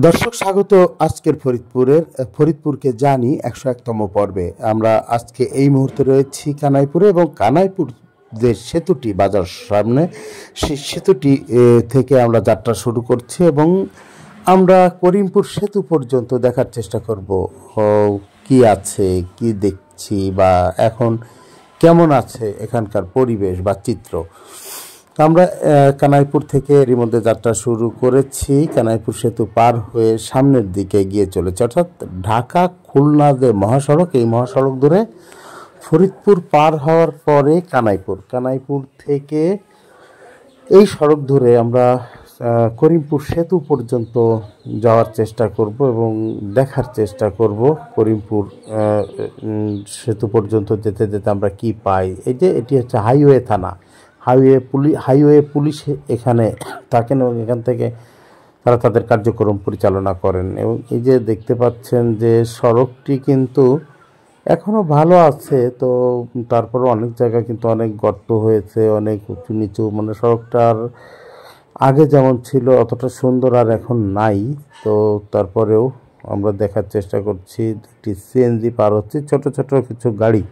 দর্শক স্বাগত আজকের ফরিদপুরকে জানি 101তম পর্বে। আমরা আজকে এই মুহূর্তে রয়েছি কানাইপুরে এবং কানাইপুর যে সেতুটি বাজার সামনে, সেই সেতুটি থেকে আমরা যাত্রা শুরু করছি এবং আমরা করিমপুর সেতু পর্যন্ত দেখার চেষ্টা করব কি আছে, কি দেখছি বা এখন কেমন আছে এখানকার পরিবেশ বা চিত্র। আমরা কানাইপুর থেকে এরই মধ্যে যাত্রা শুরু করেছি। কানাইপুর সেতু পার হয়ে সামনের দিকে এগিয়ে চলেছে, অর্থাৎ ঢাকা খুলনা যে মহাসড়ক, এই মহাসড়ক ধরে ফরিদপুর পার হওয়ার পরে কানাইপুর থেকে এই সড়ক ধরে আমরা করিমপুর সেতু পর্যন্ত যাওয়ার চেষ্টা করব এবং দেখার চেষ্টা করব করিমপুর সেতু পর্যন্ত যেতে যেতে আমরা কি পাই। এই যে এটি হচ্ছে হাইওয়ে থানা, হাইওয়ে পুলিশ এখানে থাকেন এবং এখান থেকে তারা তাদের কার্যক্রম পরিচালনা করেন। এবং এই যে দেখতে পাচ্ছেন যে সড়কটি কিন্তু এখনও ভালো আছে, তো তারপরে অনেক জায়গায় কিন্তু অনেক গর্ত হয়েছে, অনেক উঁচু নিচু, মানে সড়কটার আগে যেমন ছিল অতটা সুন্দর আর এখন নাই। তো তারপরেও আমরা দেখার চেষ্টা করছি, একটি সিএনজি পার হচ্ছে, ছোট ছোট কিছু গাড়ি।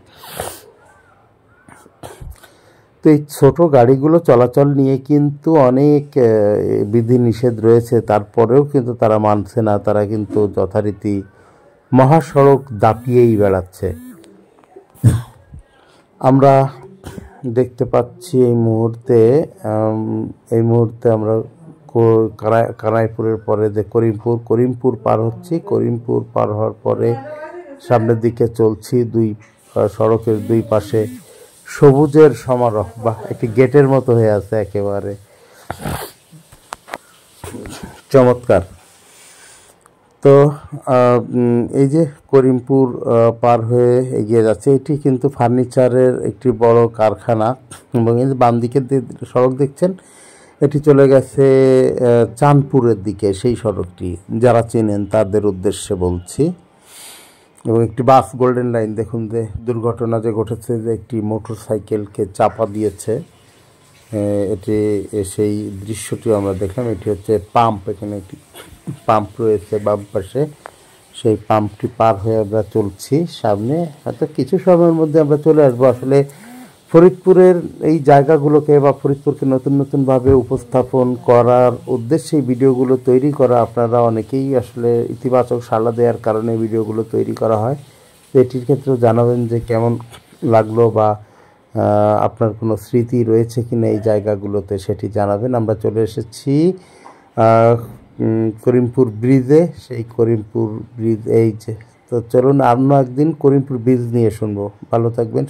তো এই ছোটো গাড়িগুলো চলাচল নিয়ে কিন্তু অনেক বিধিনিষেধ রয়েছে, তারপরেও কিন্তু তারা মানছে না, তারা কিন্তু যথারীতি মহাসড়ক দাপিয়েই বেড়াচ্ছে। আমরা দেখতে পাচ্ছি এই মুহূর্তে আমরা কানাইপুরের পরে যে করিমপুর পার হচ্ছি। করিমপুর পার হওয়ার পরে সামনের দিকে চলছি, সড়কের দুই পাশে সবুজের সমারোহ, বা একটি গেটের মতো হয়ে আছে, একেবারে চমৎকার। তো এই যে করিমপুর পার হয়ে এগিয়ে যাচ্ছে, এটি কিন্তু ফার্নিচারের একটি বড় কারখানা এবং এই যে বাম দিকের সড়ক দেখছেন, এটি চলে গেছে চাঁদপুরের দিকে। সেই সড়কটি যারা চেনেন তাদের উদ্দেশ্যে বলছি। এবং একটি বাস, গোল্ডেন লাইন, দেখুন যে দুর্ঘটনা যে ঘটেছে, যে একটি মোটরসাইকেলকে চাপা দিয়েছে, এটি সেই দৃশ্যটি আমরা দেখলাম। এটি হচ্ছে পাম্প, এখানে একটি পাম্প রয়েছে বাম পাশে, সেই পাম্পটি পার হয়ে আমরা চলছি সামনে। হয়তো কিছু সময়ের মধ্যে আমরা চলে আসবো। আসলে ফরিদপুরের এই জায়গাগুলোকে বা ফরিদপুরকে নতুনভাবে উপস্থাপন করার উদ্দেশ্যে এই ভিডিওগুলো তৈরি করা। আপনারা অনেকেই আসলে ইতিবাচক সাড়া দেওয়ার কারণে ভিডিওগুলো তৈরি করা হয়। তো এটির ক্ষেত্রেও জানাবেন যে কেমন লাগলো বা আপনার কোনো স্মৃতি রয়েছে কিনা এই জায়গাগুলোতে, সেটি জানাবেন। আমরা চলে এসেছি করিমপুর ব্রিজে। সেই করিমপুর ব্রিজ এই যে, তো চলুন অন্য একদিন করিমপুর ব্রিজ নিয়ে শুনবো। ভালো থাকবেন।